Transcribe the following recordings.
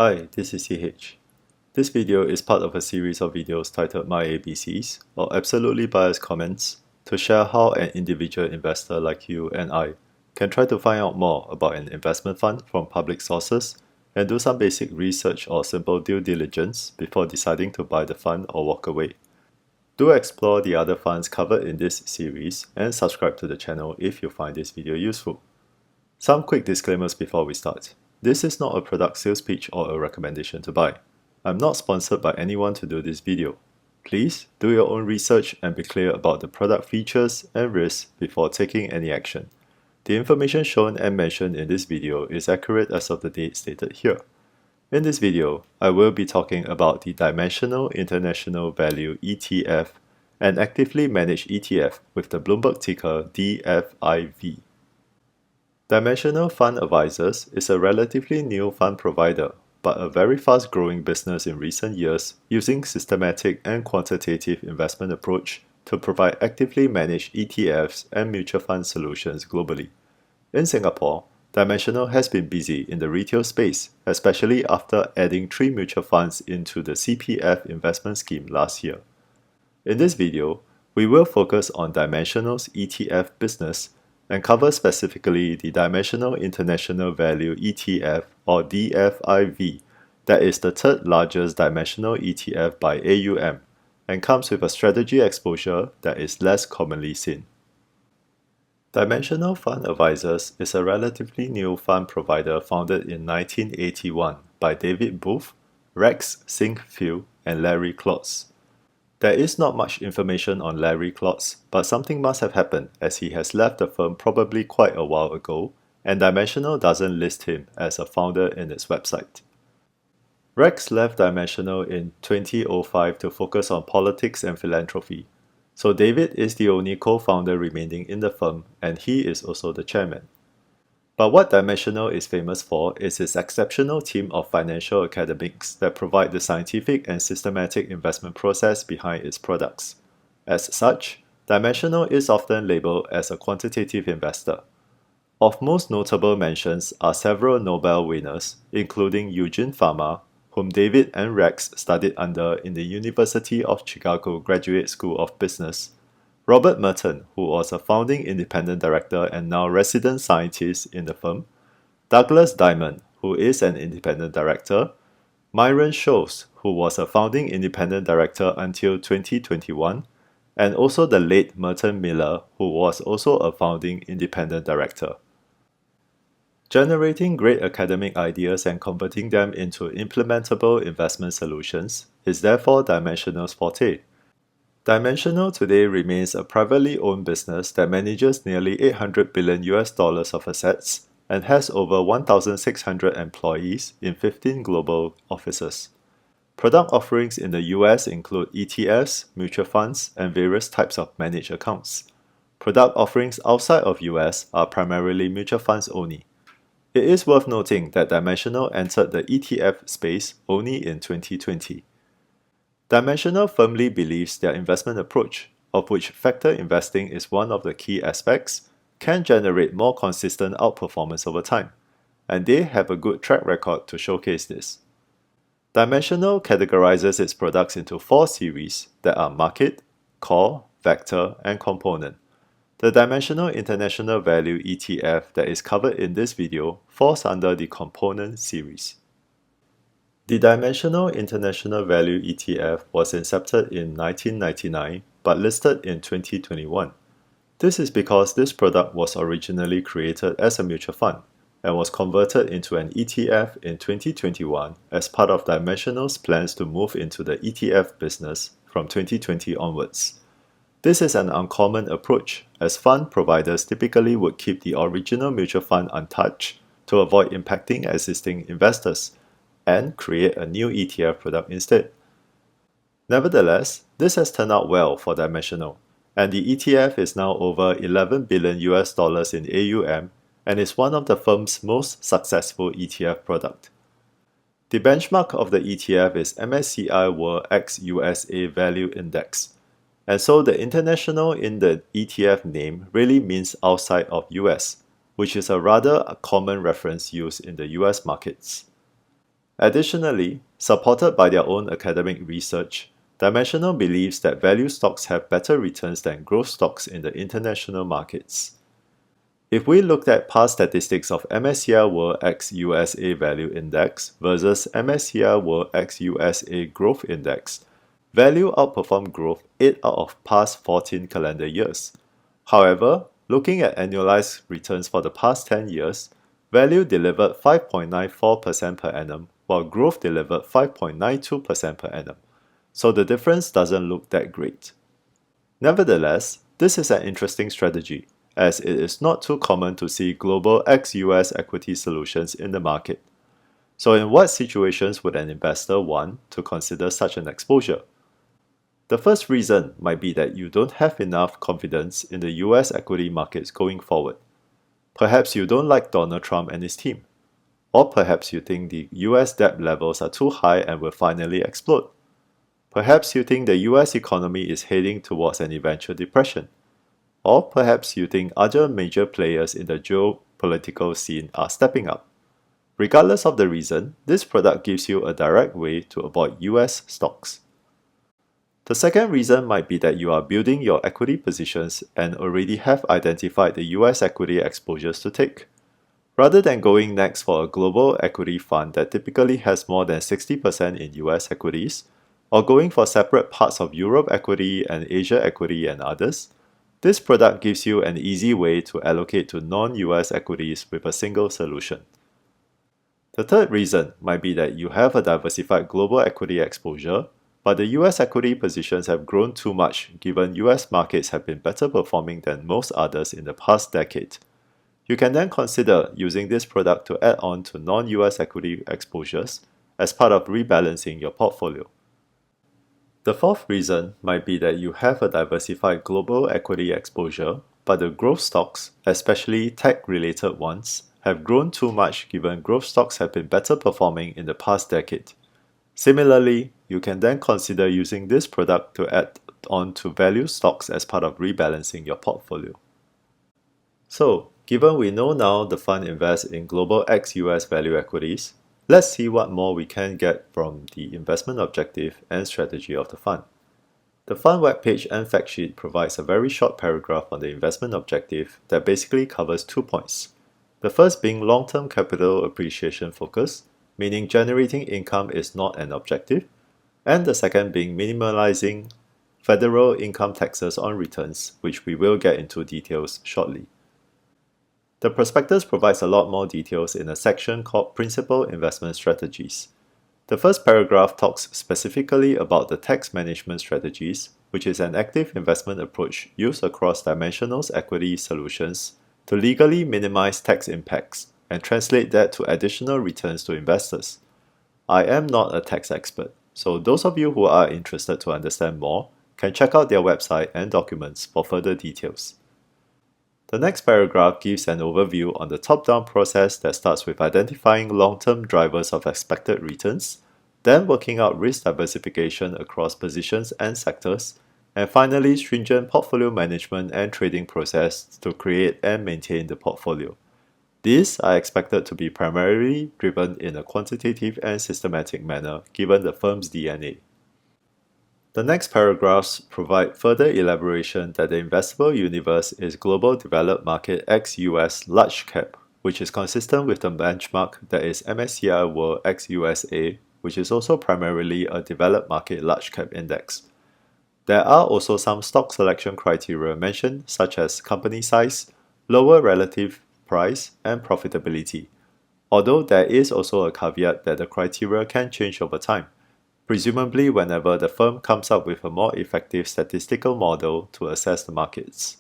Hi, this is CH. This video is part of a series of videos titled My ABCs, or Absolutely Biased Comments, to share how an individual investor like you and I can try to find out more about an investment fund from public sources and do some basic research or simple due diligence before deciding to buy the fund or walk away. Do explore the other funds covered in this series and subscribe to the channel if you find this video useful. Some quick disclaimers before we start. This is not a product sales pitch or a recommendation to buy. I'm not sponsored by anyone to do this video. Please do your own research and be clear about the product features and risks before taking any action. The information shown and mentioned in this video is accurate as of the date stated here. In this video, I will be talking about the Dimensional International Value ETF, an actively managed ETF with the Bloomberg ticker DFIV. Dimensional Fund Advisors is a relatively new fund provider, but a very fast-growing business in recent years using systematic and quantitative investment approach to provide actively managed ETFs and mutual fund solutions globally. In Singapore, Dimensional has been busy in the retail space, especially after adding 3 mutual funds into the CPF investment scheme last year. In this video, we will focus on Dimensional's ETF business and cover specifically the Dimensional International Value ETF or DFIV, that is the third largest dimensional ETF by AUM and comes with a strategy exposure that is less commonly seen. Dimensional Fund Advisors is a relatively new fund provider founded in 1981 by David Booth, Rex Sinkfield, and Larry Klotz. There is not much information on Larry Klotz, but something must have happened as he has left the firm probably quite a while ago, and Dimensional doesn't list him as a founder in its website. Rex left Dimensional in 2005 to focus on politics and philanthropy, so David is the only co-founder remaining in the firm, and he is also the chairman. But what Dimensional is famous for is its exceptional team of financial academics that provide the scientific and systematic investment process behind its products. As such, Dimensional is often labeled as a quantitative investor. Of most notable mentions are several Nobel winners, including Eugene Fama, whom David and Rex studied under in the University of Chicago Graduate School of Business, Robert Merton, who was a founding independent director and now resident scientist in the firm, Douglas Diamond, who is an independent director, Myron Scholes, who was a founding independent director until 2021, and also the late Merton Miller, who was also a founding independent director. Generating great academic ideas and converting them into implementable investment solutions is therefore Dimensional's forte. Dimensional today remains a privately owned business that manages nearly $800 billion of assets and has over 1,600 employees in 15 global offices. Product offerings in the US include ETFs, mutual funds, and various types of managed accounts. Product offerings outside of US are primarily mutual funds only. It is worth noting that Dimensional entered the ETF space only in 2020. Dimensional firmly believes their investment approach, of which factor investing is one of the key aspects, can generate more consistent outperformance over time, and they have a good track record to showcase this. Dimensional categorizes its products into 4 series that are Market, Core, Vector, and Component. The Dimensional International Value ETF that is covered in this video falls under the Component series. The Dimensional International Value ETF was incepted in 1999 but listed in 2021. This is because this product was originally created as a mutual fund and was converted into an ETF in 2021 as part of Dimensional's plans to move into the ETF business from 2020 onwards. This is an uncommon approach, as fund providers typically would keep the original mutual fund untouched to avoid impacting existing investors and create a new ETF product instead. Nevertheless, this has turned out well for Dimensional, and the ETF is now over $11 billion in AUM and is one of the firm's most successful ETF product. The benchmark of the ETF is MSCI World X USA Value Index, and so the international in the ETF name really means outside of US, which is a rather common reference used in the US markets. Additionally, supported by their own academic research, Dimensional believes that value stocks have better returns than growth stocks in the international markets. If we looked at past statistics of MSCI World X USA Value Index versus MSCI World X USA Growth Index, value outperformed growth 8 out of past 14 calendar years. However, looking at annualized returns for the past 10 years, value delivered 5.94% per annum, while growth delivered 5.92% per annum. So the difference doesn't look that great. Nevertheless, this is an interesting strategy, as it is not too common to see global ex-US equity solutions in the market. So in what situations would an investor want to consider such an exposure? The first reason might be that you don't have enough confidence in the US equity markets going forward. Perhaps you don't like Donald Trump and his team. Or perhaps you think the US debt levels are too high and will finally explode. Perhaps you think the US economy is heading towards an eventual depression. Or perhaps you think other major players in the geopolitical scene are stepping up. Regardless of the reason, this product gives you a direct way to avoid US stocks. The second reason might be that you are building your equity positions and already have identified the US equity exposures to take. Rather than going next for a global equity fund that typically has more than 60% in US equities, or going for separate parts of Europe equity and Asia equity and others, this product gives you an easy way to allocate to non-US equities with a single solution. The third reason might be that you have a diversified global equity exposure, but the US equity positions have grown too much given US markets have been better performing than most others in the past decade. You can then consider using this product to add on to non-US equity exposures as part of rebalancing your portfolio. The fourth reason might be that you have a diversified global equity exposure, but the growth stocks, especially tech-related ones, have grown too much given growth stocks have been better performing in the past decade. Similarly, you can then consider using this product to add on to value stocks as part of rebalancing your portfolio. So, given we know now the fund invests in global ex-US value equities, let's see what more we can get from the investment objective and strategy of the fund. The fund webpage and fact sheet provides a very short paragraph on the investment objective that basically covers 2 points. The first being long-term capital appreciation focus, meaning generating income is not an objective, and the second being minimalizing federal income taxes on returns, which we will get into details shortly. The prospectus provides a lot more details in a section called Principal Investment Strategies. The first paragraph talks specifically about the tax management strategies, which is an active investment approach used across Dimensional's equity solutions to legally minimize tax impacts and translate that to additional returns to investors. I am not a tax expert, so those of you who are interested to understand more can check out their website and documents for further details. The next paragraph gives an overview on the top-down process that starts with identifying long-term drivers of expected returns, then working out risk diversification across positions and sectors, and finally stringent portfolio management and trading process to create and maintain the portfolio. These are expected to be primarily driven in a quantitative and systematic manner given the firm's DNA. The next paragraphs provide further elaboration that the investable universe is global developed market ex-US large cap, which is consistent with the benchmark that is MSCI World ex-USA, which is also primarily a developed market large cap index. There are also some stock selection criteria mentioned such as company size, lower relative price, and profitability, although there is also a caveat that the criteria can change over time, presumably whenever the firm comes up with a more effective statistical model to assess the markets.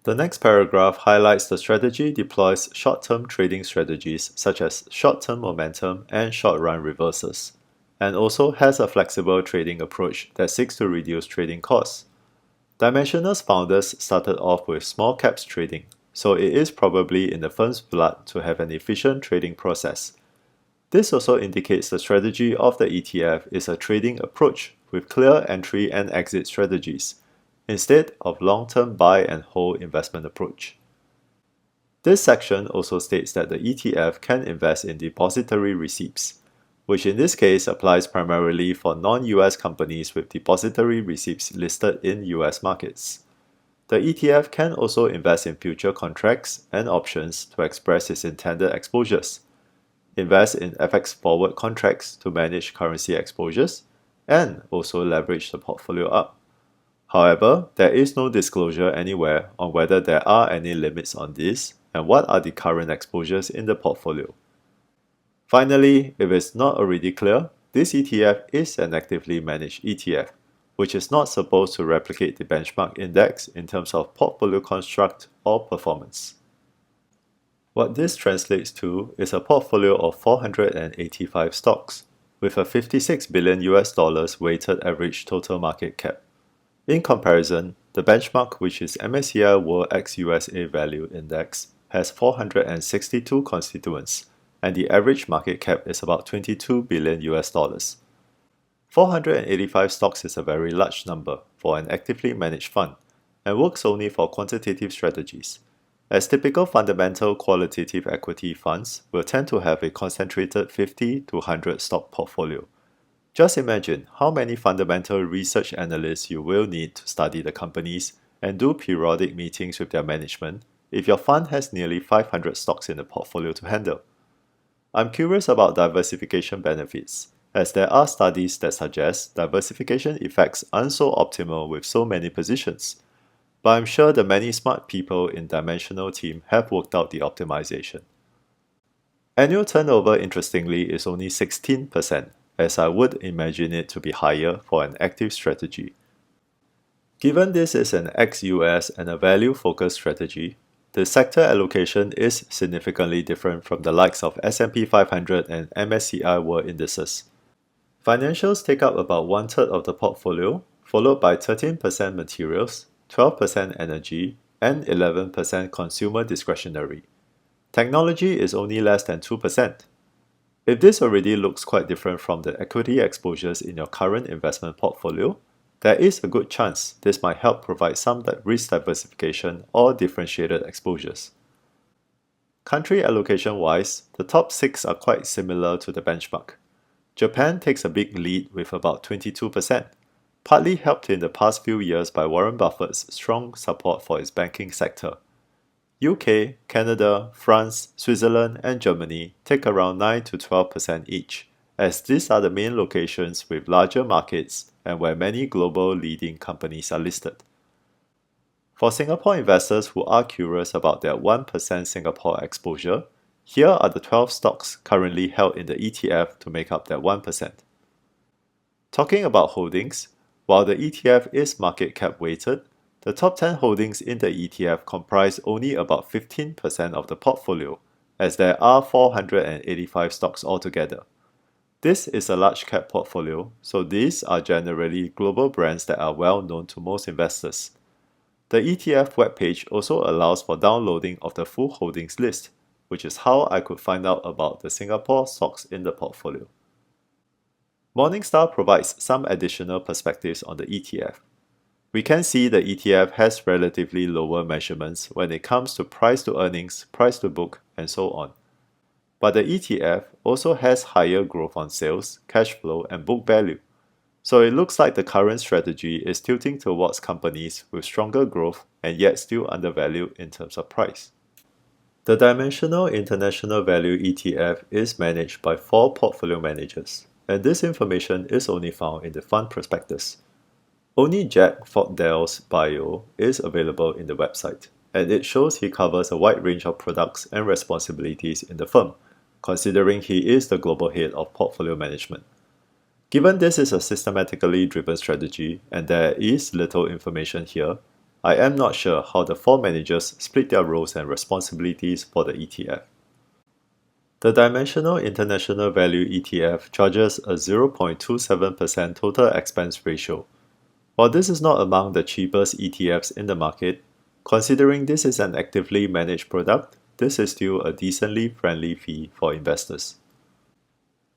The next paragraph highlights the strategy deploys short-term trading strategies such as short-term momentum and short-run reversals, and also has a flexible trading approach that seeks to reduce trading costs. Dimensional's founders started off with small caps trading, so it is probably in the firm's blood to have an efficient trading process. This also indicates the strategy of the ETF is a trading approach with clear entry and exit strategies, instead of long-term buy and hold investment approach. This section also states that the ETF can invest in depository receipts, which in this case applies primarily for non-US companies with depository receipts listed in US markets. The ETF can also invest in future contracts and options to express its intended exposures, invest in FX forward contracts to manage currency exposures, and also leverage the portfolio up. However, there is no disclosure anywhere on whether there are any limits on this and what are the current exposures in the portfolio. Finally, if it's not already clear, this ETF is an actively managed ETF, which is not supposed to replicate the benchmark index in terms of portfolio construct or performance. What this translates to is a portfolio of 485 stocks, with a 56 billion US dollars weighted average total market cap. In comparison, the benchmark, which is MSCI World ex-USA Value Index, has 462 constituents, and the average market cap is about 22 billion US dollars. 485 stocks is a very large number for an actively managed fund, and works only for quantitative strategies, as typical fundamental qualitative equity funds will tend to have a concentrated 50 to 100 stock portfolio. Just imagine how many fundamental research analysts you will need to study the companies and do periodic meetings with their management if your fund has nearly 500 stocks in the portfolio to handle. I'm curious about diversification benefits, as there are studies that suggest diversification effects aren't so optimal with so many positions, but I'm sure the many smart people in Dimensional team have worked out the optimization. Annual turnover, interestingly, is only 16%, as I would imagine it to be higher for an active strategy. Given this is an ex-US and a value-focused strategy, the sector allocation is significantly different from the likes of S&P 500 and MSCI World indices. Financials take up about one-third of the portfolio, followed by 13% materials, 12% energy, and 11% consumer discretionary. Technology is only less than 2%. If this already looks quite different from the equity exposures in your current investment portfolio, there is a good chance this might help provide some risk diversification or differentiated exposures. Country allocation-wise, the top 6 are quite similar to the benchmark. Japan takes a big lead with about 22%, partly helped in the past few years by Warren Buffett's strong support for its banking sector. UK, Canada, France, Switzerland, and Germany take around 9 to 12% each, as these are the main locations with larger markets and where many global leading companies are listed. For Singapore investors who are curious about their 1% Singapore exposure, here are the 12 stocks currently held in the ETF to make up that 1%. Talking about holdings, while the ETF is market cap weighted, the top 10 holdings in the ETF comprise only about 15% of the portfolio, as there are 485 stocks altogether. This is a large cap portfolio, so these are generally global brands that are well known to most investors. The ETF webpage also allows for downloading of the full holdings list, which is how I could find out about the Singapore stocks in the portfolio. Morningstar provides some additional perspectives on the ETF. We can see the ETF has relatively lower measurements when it comes to price to earnings, price to book, and so on. But the ETF also has higher growth on sales, cash flow, and book value. So it looks like the current strategy is tilting towards companies with stronger growth and yet still undervalued in terms of price. The Dimensional International Value ETF is managed by 4 portfolio managers, and this information is only found in the fund prospectus. Only Jack Fogdale's bio is available in the website, and it shows he covers a wide range of products and responsibilities in the firm, considering he is the global head of portfolio management. Given this is a systematically driven strategy and there is little information here, I am not sure how the 4 managers split their roles and responsibilities for the ETF. The Dimensional International Value ETF charges a 0.27% total expense ratio. While this is not among the cheapest ETFs in the market, considering this is an actively managed product, this is still a decently friendly fee for investors.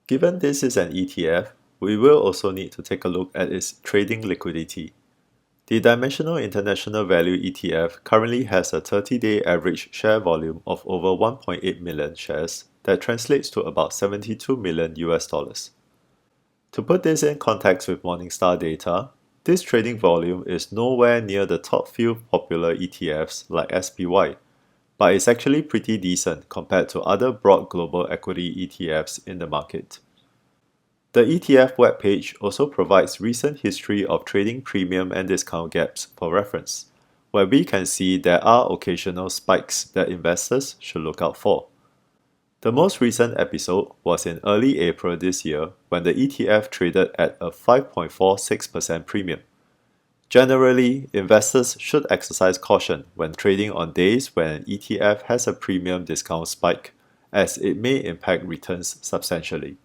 Given this is an ETF, we will also need to take a look at its trading liquidity. The Dimensional International Value ETF currently has a 30-day average share volume of over 1.8 million shares that translates to about 72 million US dollars. To put this in context with Morningstar data, this trading volume is nowhere near the top few popular ETFs like SPY, but it's actually pretty decent compared to other broad global equity ETFs in the market. The ETF webpage also provides recent history of trading premium and discount gaps for reference, where we can see there are occasional spikes that investors should look out for. The most recent episode was in early April this year when the ETF traded at a 5.46% premium. Generally, investors should exercise caution when trading on days when an ETF has a premium discount spike, as it may impact returns substantially.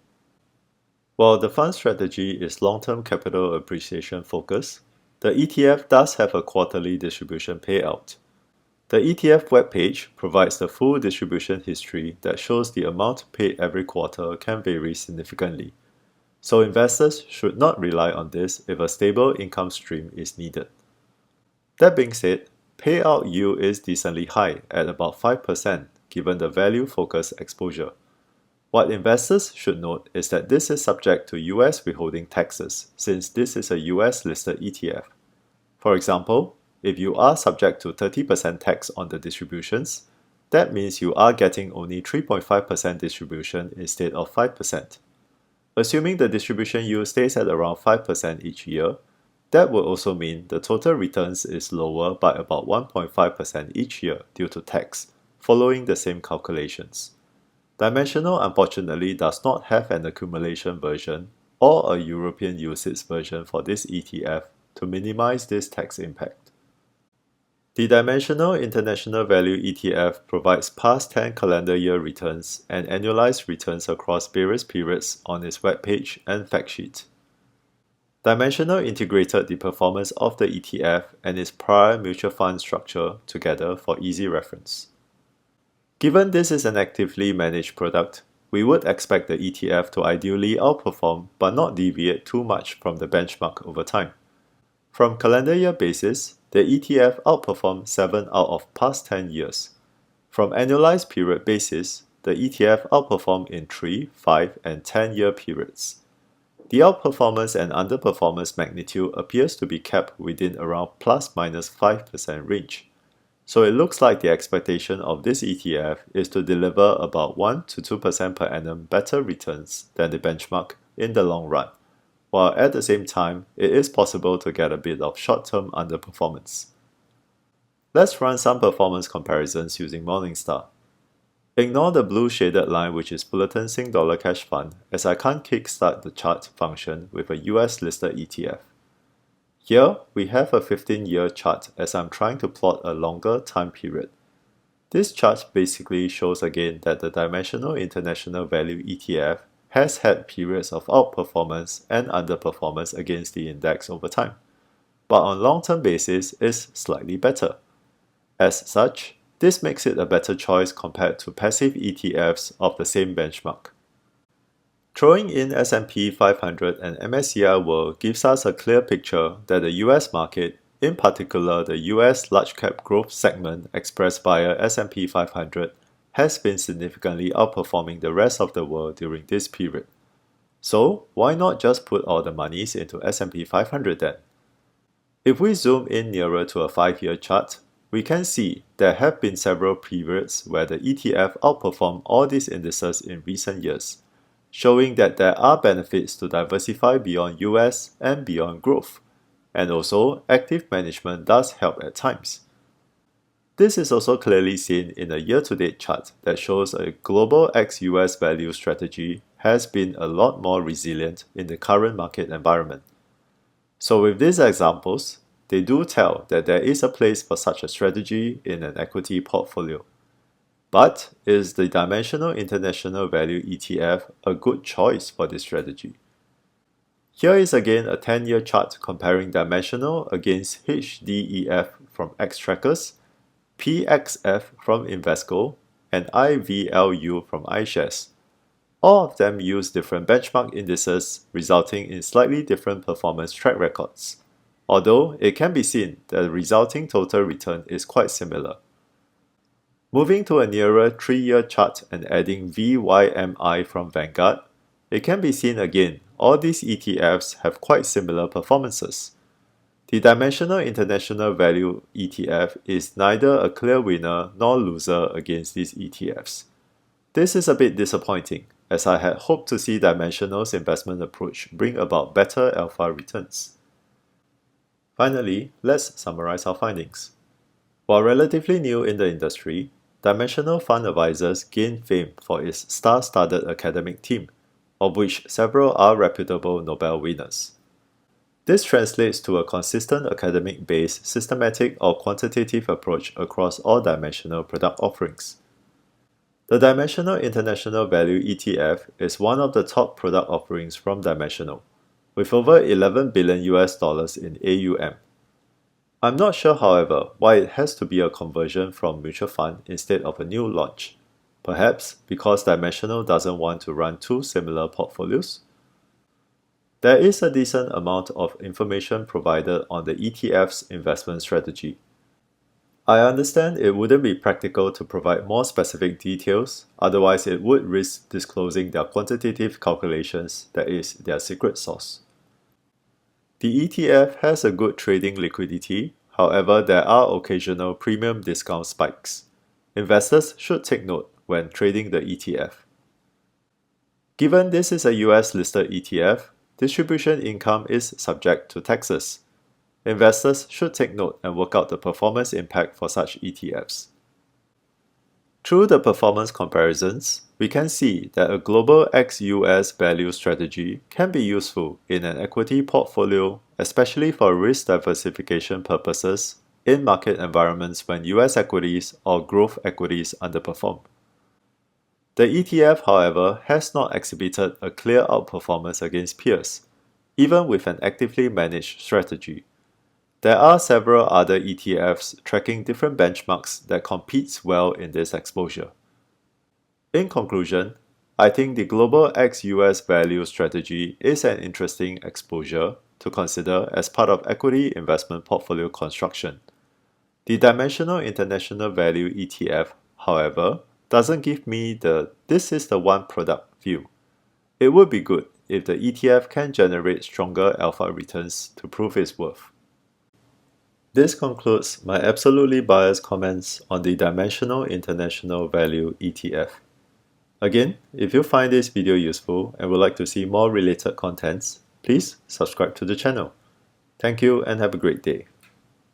While the fund strategy is long-term capital appreciation focused, the ETF does have a quarterly distribution payout. The ETF webpage provides the full distribution history that shows the amount paid every quarter can vary significantly, so investors should not rely on this if a stable income stream is needed. That being said, payout yield is decently high at about 5% given the value-focused exposure. What investors should note is that this is subject to US withholding taxes since this is a US listed ETF. For example, if you are subject to 30% tax on the distributions, that means you are getting only 3.5% distribution instead of 5%. Assuming the distribution yield stays at around 5% each year, that would also mean the total returns is lower by about 1.5% each year due to tax, following the same calculations. Dimensional unfortunately does not have an accumulation version or a European UCITS version for this ETF to minimize this tax impact. The Dimensional International Value ETF provides past 10 calendar year returns and annualized returns across various periods on its webpage and fact sheet. Dimensional integrated the performance of the ETF and its prior mutual fund structure together for easy reference. Given this is an actively managed product, we would expect the ETF to ideally outperform but not deviate too much from the benchmark over time. From calendar year basis, the ETF outperformed 7 out of past 10 years. From annualized period basis, the ETF outperformed in 3, 5, and 10-year periods. The outperformance and underperformance magnitude appears to be kept within around ±5% range. So it looks like the expectation of this ETF is to deliver about 1 to 2% per annum better returns than the benchmark in the long run, while at the same time it is possible to get a bit of short-term underperformance. Let's run some performance comparisons using Morningstar. Ignore the blue shaded line which is Bulletin Sing Dollar Cash Fund as I can't kickstart the chart function with a US listed ETF. Here, we have a 15-year chart as I'm trying to plot a longer time period. This chart basically shows again that the Dimensional International Value ETF has had periods of outperformance and underperformance against the index over time, but on long-term basis is slightly better. As such, this makes it a better choice compared to passive ETFs of the same benchmark. Throwing in S&P 500 and MSCI World gives us a clear picture that the US market, in particular the US large cap growth segment expressed via S&P 500, has been significantly outperforming the rest of the world during this period. So why not just put all the monies into S&P 500 then? If we zoom in nearer to a 5-year chart, we can see there have been several periods where the ETF outperformed all these indices in recent years, showing that there are benefits to diversify beyond US and beyond growth, and also active management does help at times. This is also clearly seen in a year-to-date chart that shows a global ex-US value strategy has been a lot more resilient in the current market environment. So with these examples, they do tell that there is a place for such a strategy in an equity portfolio. But is the Dimensional International Value ETF a good choice for this strategy? Here is again a 10-year chart comparing Dimensional against HDEF from Xtrackers, PXF from Invesco, and IVLU from iShares. All of them use different benchmark indices, resulting in slightly different performance track records. although it can be seen that the resulting total return is quite similar. Moving to a nearer 3-year chart and adding VYMI from Vanguard, it can be seen again all these ETFs have quite similar performances. The Dimensional International Value ETF is neither a clear winner nor loser against these ETFs. This is a bit disappointing, as I had hoped to see Dimensional's investment approach bring about better alpha returns. Finally, let's summarize our findings. While relatively new in the industry, Dimensional Fund Advisors gained fame for its star-studded academic team, of which several are reputable Nobel winners. This translates to a consistent academic-based, systematic or quantitative approach across all Dimensional product offerings. The Dimensional International Value ETF is one of the top product offerings from Dimensional, with over $11 billion in AUM. I'm not sure, however, why it has to be a conversion from mutual fund instead of a new launch. Perhaps because Dimensional doesn't want to run two similar portfolios? There is a decent amount of information provided on the ETF's investment strategy. I understand it wouldn't be practical to provide more specific details, otherwise it would risk disclosing their quantitative calculations, that is, their secret sauce. The ETF has a good trading liquidity, however there are occasional premium discount spikes. Investors should take note when trading the ETF. Given this is a US listed ETF, distribution income is subject to taxes. Investors should take note and work out the performance impact for such ETFs. Through the performance comparisons, we can see that a global ex-US value strategy can be useful in an equity portfolio, especially for risk diversification purposes in market environments when US equities or growth equities underperform. The ETF, however, has not exhibited a clear outperformance against peers, even with an actively managed strategy. There are several other ETFs tracking different benchmarks that competes well in this exposure. In conclusion, I think the global ex-US value strategy is an interesting exposure to consider as part of equity investment portfolio construction. The Dimensional International Value ETF, however, doesn't give me the "this is the one product" view. It would be good if the ETF can generate stronger alpha returns to prove its worth. This concludes my absolutely biased comments on the Dimensional International Value ETF. Again, if you find this video useful and would like to see more related contents, please subscribe to the channel. Thank you and have a great day.